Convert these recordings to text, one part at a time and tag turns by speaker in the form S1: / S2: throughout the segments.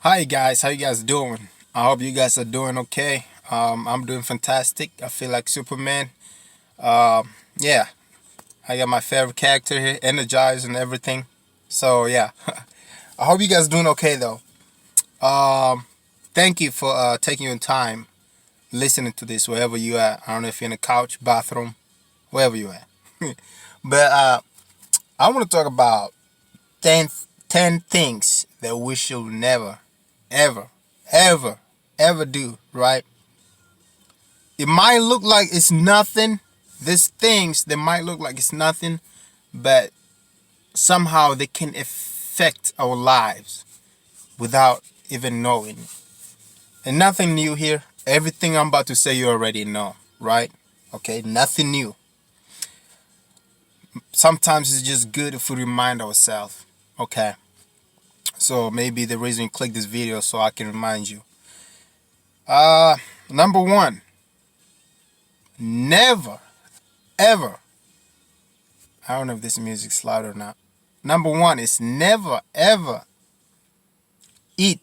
S1: Hi guys, how you guys doing? I hope you guys are doing okay. I'm doing fantastic. I feel like Superman. Yeah, I got my favorite character here, energized and everything. So yeah, I hope you guys doing okay though. Um, Thank you for taking your time listening to this wherever you at. I don't know if you're in a couch, bathroom, wherever you at. But I want to talk about 10, 10 things that we should never, ever, ever, ever do, right? It might look like it's nothing. These things, they might look like it's nothing, but somehow they can affect our lives without even knowing. And nothing new here. Everything I'm about to say you already know, right? Okay, nothing new. Sometimes it's just good if we remind ourselves. Okay, so maybe the reason you click this video so I can remind you. Uh, Number one, never, ever. I don't know if this music's loud or not. Number one is never ever eat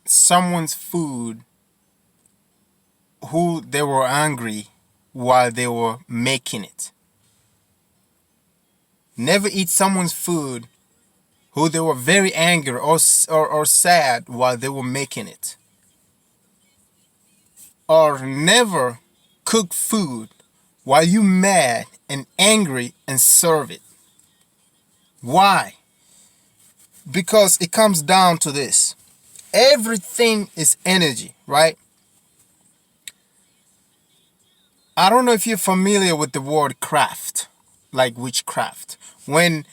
S1: someone's food who they were angry while they were making it. Never eat someone's food who they were very angry or sad while they were making it. Or never cook food while you mad and angry and serve it. Why? Because it comes down to this. Everything is energy, right? I don't know if you're familiar with the word craft, like witchcraft. When,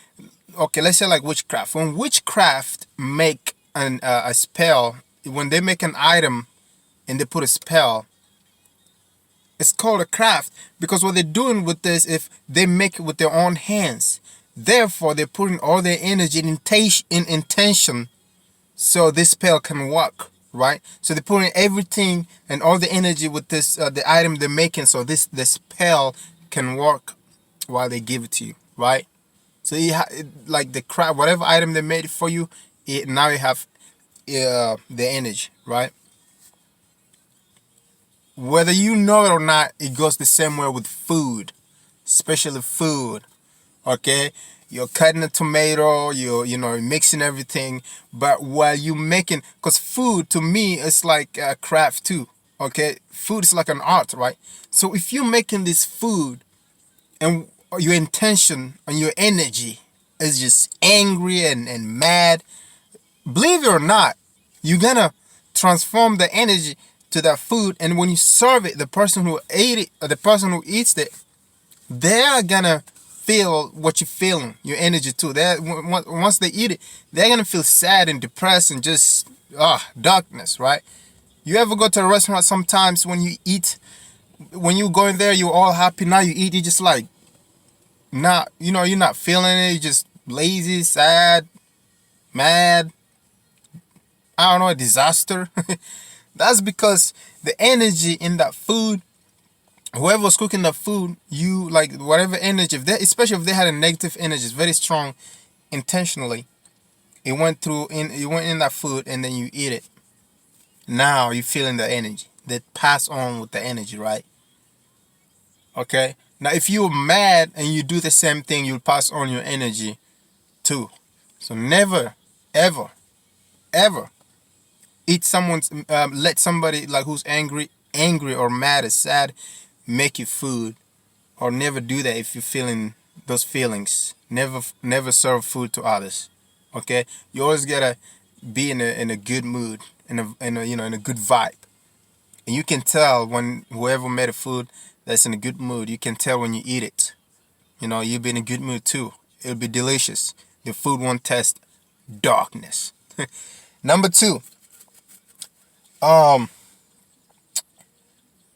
S1: okay, let's say like witchcraft. When witchcraft make a spell, when they make an item and they put a spell, it's called a craft because what they're doing with this, if they make it with their own hands, therefore they're putting all their energy in intention so this spell can work, right? So they're putting everything and all the energy with this the item they're making so this the spell can work while they give it to you, right? So like the crap, whatever item they made for you, now you have the energy, right? Whether you know it or not, it goes the same way with food, especially food. Okay, you're cutting a tomato, you're mixing everything, but while you making, because food to me is like a craft too. Okay, food is like an art, right? So if you're making this food and your intention and your energy is just angry and mad, believe it or not, you're gonna transform the energy to that food, and when you serve it, the person who ate it or the person who eats it, they're gonna feel what you're feeling, your energy too. Once they eat it, they're gonna feel sad and depressed and just darkness, right? You ever go to a restaurant sometimes when you eat, when you go in there, you're all happy. Now you eat, you just like not, you're not feeling it. You're just lazy, sad, mad. I don't know, a disaster. That's because the energy in that food, whoever was cooking the food, you like whatever energy, if they, especially if they had a negative energy, it's very strong, intentionally, it went in that food, and then you eat it. Now you're feeling the energy that pass on with the energy, right? Okay. Now if you're mad and you do the same thing, you'll pass on your energy too. So never, ever, ever eat someone's let somebody like who's angry or mad or sad make you food, or never do that if you're feeling those feelings. Never serve food to others. Okay, you always gotta be in a good mood, in a good vibe, and you can tell when whoever made a food that's in a good mood. You can tell when you eat it. You'll be in a good mood too. It'll be delicious. The food won't taste darkness. Number two, um,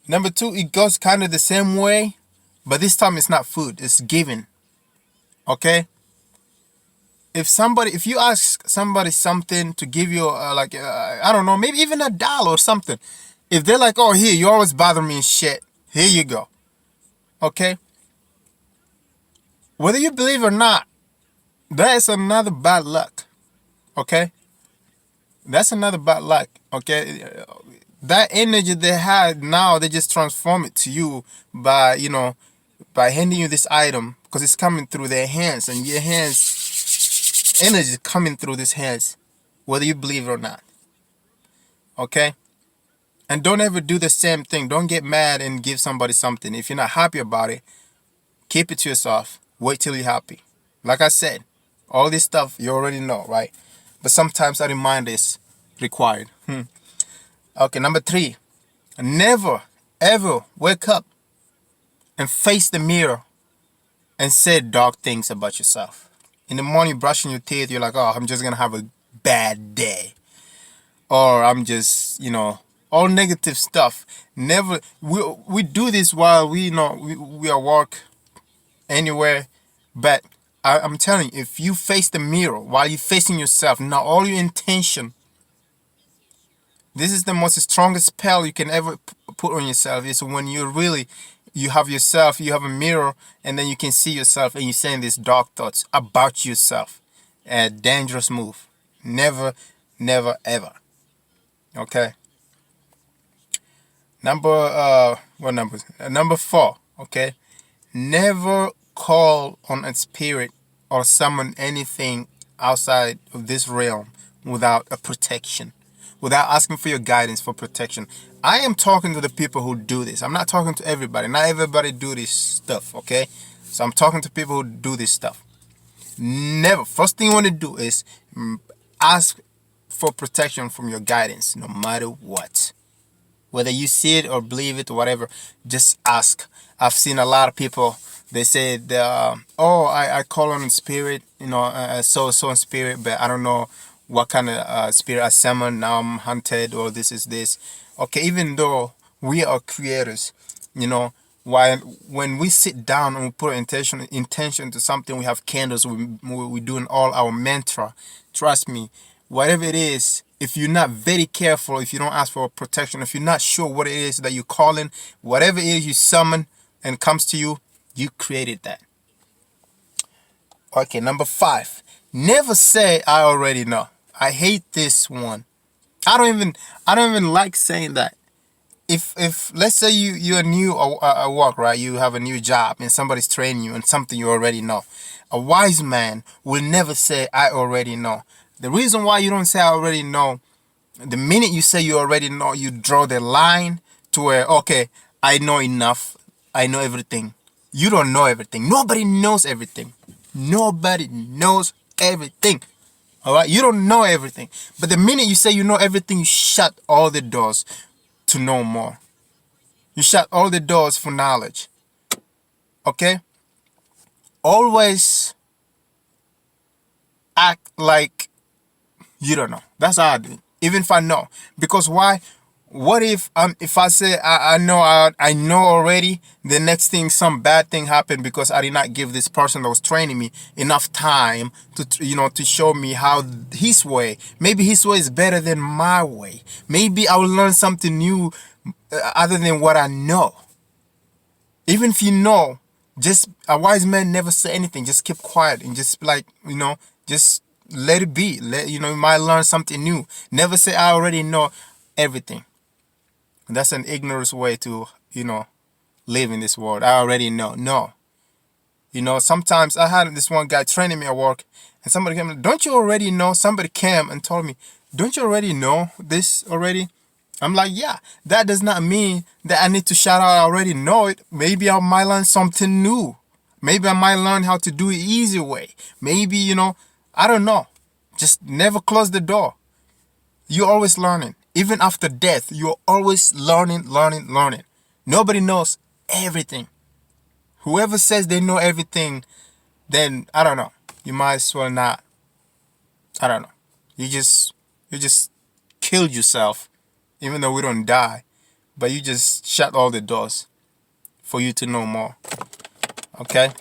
S1: number two, it goes kind of the same way, but this time it's not food. It's giving. Okay, if you ask somebody something to give you I don't know, maybe even $1 or something, if they're like, oh, here, you always bother me and shit, here you go. Okay, whether you believe or not, that is another bad luck. Okay, That's another bad luck. Okay, that energy they had now, they just transform it to you by by handing you this item because it's coming through their hands, and your hands energy is coming through these hands, whether you believe it or not. Okay, and don't ever do the same thing. Don't get mad and give somebody something if you're not happy about it. Keep it to yourself. Wait till you're happy. Like I said, all this stuff you already know, right? But sometimes a reminder is required. Okay, number 3. Never, ever wake up and face the mirror and say dark things about yourself. In the morning, brushing your teeth, you're like, oh, I'm just going to have a bad day. Or I'm just, all negative stuff. Never, we do this while we are work anywhere. But I'm telling you, if you face the mirror while you're facing yourself, now all your intention, this is the most strongest spell you can ever put on yourself. Is when you have yourself, you have a mirror, and then you can see yourself, and you're saying these dark thoughts about yourself. A dangerous move. Never, never, ever. Okay. What number? Number 4. Okay. Never call on a spirit or summon anything outside of this realm without a protection, without asking for your guidance for protection. I am talking to the people who do this. I'm not talking to everybody. Not everybody do this stuff, okay? So I'm talking to people who do this stuff. Never. First thing you want to do is ask for protection from your guidance, no matter what. Whether you see it or believe it or whatever, just ask. I've seen a lot of people. They say, "Oh, I call on spirit, so in spirit, but I don't know what kind of spirit I summon. Now I'm hunted, or this is this." Okay, even though we are creators, you know, while when we sit down and we put intention to something, we have candles. We doing all our mantra. Trust me, whatever it is, if you're not very careful, if you don't ask for protection, if you're not sure what it is that you're calling, whatever it is you summon and comes to you, you created that. Okay, number 5. Never say I already know. I hate this one. I don't even like saying that. If let's say you're new at work, right? You have a new job and somebody's training you in something you already know. A wise man will never say I already know. The reason why you don't say I already know, the minute you say you already know, you draw the line to where, okay, I know enough. I know everything. You don't know everything. Nobody knows everything. Nobody knows everything. All right? You don't know everything. But the minute you say you know everything, you shut all the doors to know more. You shut all the doors for knowledge. Okay? Always act like you don't know. That's how I do. Even if I know. Because why? What if I say I know already, the next thing some bad thing happened because I did not give this person that was training me enough time to show me how his way. Maybe his way is better than my way. Maybe I will learn something new other than what I know. Even if you know, just a wise man never say anything. Just keep quiet and just just let it be. You might learn something new. Never say I already know everything. That's an ignorant way to, live in this world. I already know. No. Sometimes I had this one guy training me at work, and somebody came, don't you already know? Somebody came and told me, don't you already know this already? I'm like, yeah. That does not mean that I need to shout out, I already know it. Maybe I might learn something new. Maybe I might learn how to do it easy way. Maybe, I don't know. Just never close the door. You're always learning. Even after death, you're always learning, learning, learning. Nobody knows everything. Whoever says they know everything, then I don't know. You might as well not. I don't know. You just killed yourself, even though we don't die. But you just shut all the doors for you to know more. Okay?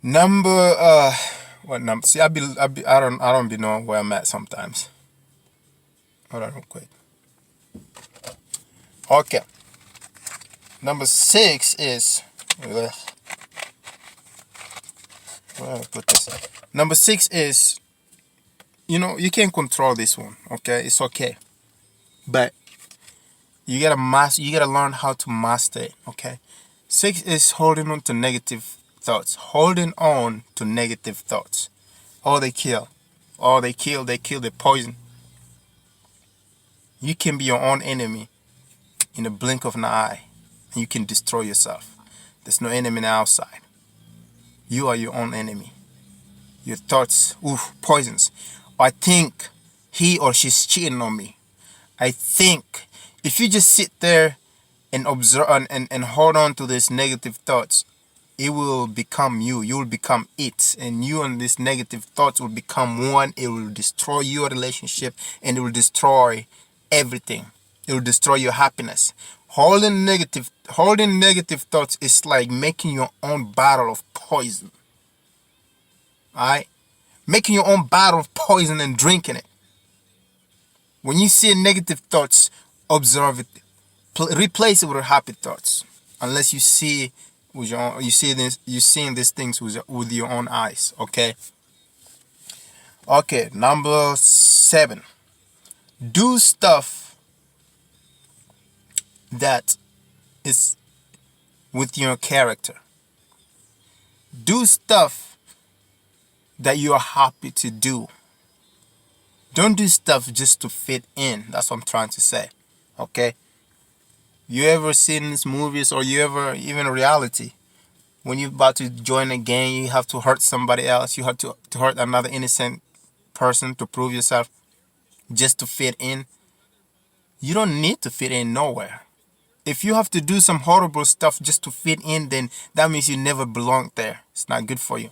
S1: What number? See, I don't be knowing where I'm at sometimes. Hold on real quick. Okay. Number 6 is, where do I put this? Number 6 is you can't control this one. Okay, it's okay, but you gotta learn how to master it. Okay, six is holding on to negative thoughts. Holding on to negative thoughts. Oh, they kill. Oh, they kill. They kill. They poison. You can be your own enemy in a blink of an eye, and you can destroy yourself. There's no enemy outside. You are your own enemy. Your thoughts, oof, poisons. I think he or she's cheating on me. I think if you just sit there and observe and hold on to these negative thoughts, it will become you. You will become it. And you and these negative thoughts will become one. It will destroy your relationship and it will destroy everything. It will destroy your happiness. Holding negative thoughts is like making your own bottle of poison. Alright? Making your own bottle of poison and drinking it. When you see negative thoughts, observe it. Replace it with happy thoughts. Unless you see with your own, you're seeing these things with your own eyes. Okay. Okay. Number 7. Do stuff that is with your character. Do stuff that you are happy to do. Don't do stuff just to fit in. That's what I'm trying to say. Okay? You ever seen these movies, or you ever, even reality, when you're about to join a gang, you have to hurt somebody else. You have to hurt another innocent person to prove yourself just to fit in. You don't need to fit in nowhere. If you have to do some horrible stuff just to fit in, then that means you never belong there. It's not good for you.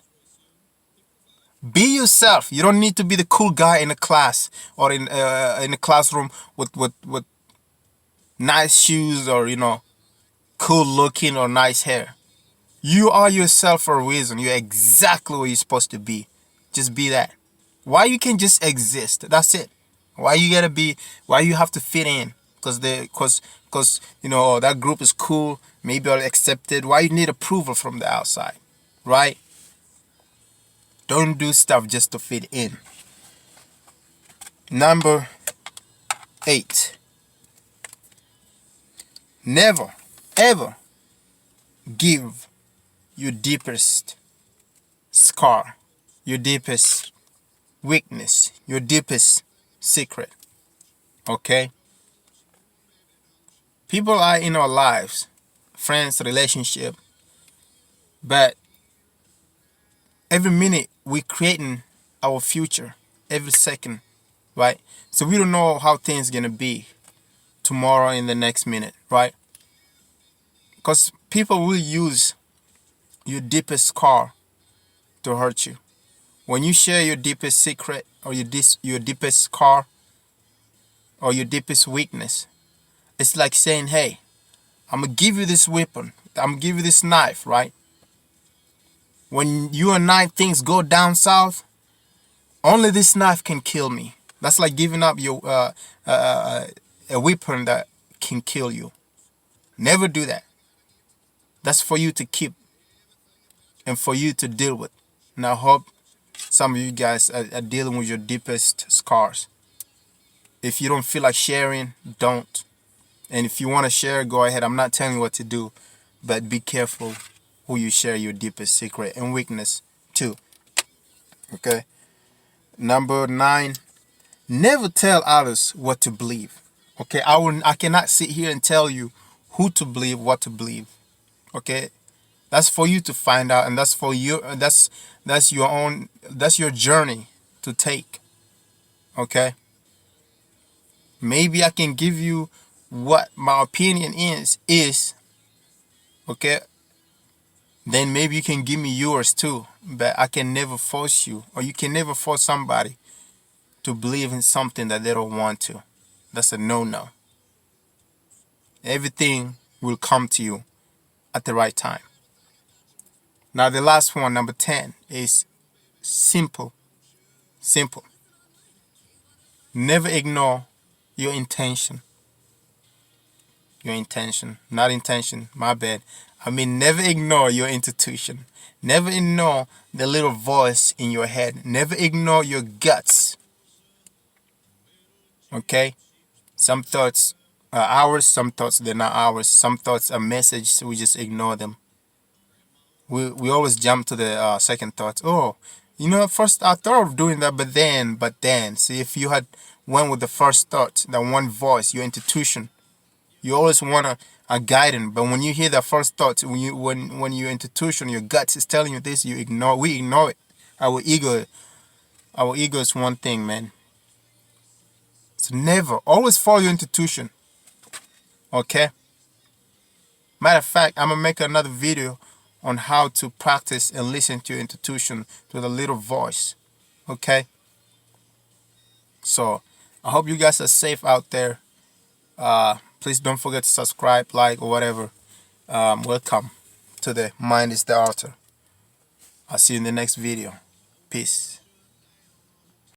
S1: Be yourself. You don't need to be the cool guy in a class or in a classroom with nice shoes, or cool looking or nice hair. You are yourself for a reason. You're exactly what you're supposed to be. Just be that. Why you can just exist? That's it. Why you gotta be? Why you have to fit in? Because that group is cool. Maybe I'll accept it. Why you need approval from the outside, right? Don't do stuff just to fit in. Number 8. Never, ever give your deepest scar, your deepest weakness, your deepest secret. Okay? People are in our lives, friends, relationship, but every minute we're creating our future, every second, right? So we don't know how things gonna be tomorrow, in the next minute, right? Because people will use your deepest scar to hurt you. When you share your deepest secret, or your deepest scar, or your deepest weakness, it's like saying, hey, I'm gonna give you this weapon, I'm gonna give you this knife, right? When you and I things go down south, only this knife can kill me. That's like giving up your a weapon that can kill you. Never do that. That's for you to keep and for you to deal with. And I hope some of you guys are dealing with your deepest scars. If you don't feel like sharing, don't. And if you want to share, go ahead. I'm not telling you what to do, but be careful who you share your deepest secret and weakness to. Okay? Number 9, never tell others what to believe. Okay? I cannot sit here and tell you who to believe, what to believe. Okay? That's for you to find out, and that's for you. That's your own. That's your journey to take. Okay. Maybe I can give you what my opinion is. Okay. Then maybe you can give me yours too. But I can never force you, or you can never force somebody to believe in something that they don't want to. That's a no-no. Everything will come to you at the right time. Now the last one, number 10, is simple. Simple. Never ignore your intention. Your intention, not intention, my bad. I mean, never ignore your intuition. Never ignore the little voice in your head. Never ignore your guts. Okay, some thoughts are ours, some thoughts they're not ours, some thoughts are messages, so we just ignore them. We always jump to the second thoughts. Oh, at first I thought of doing that, but then see, if you had went with the first thought, that one voice, your intuition, you always want a guidance. But when you hear the first thought, when your intuition, your guts is telling you this, we ignore it. our ego our ego is one thing, man. So never, always follow your intuition. Okay. Matter of fact, I'm gonna make another video on how to practice and listen to your intuition, to the little voice. Okay. So I hope you guys are safe out there. Please don't forget to subscribe, like, or whatever. Welcome to the Mind is the Author. I'll see you in the next video. Peace.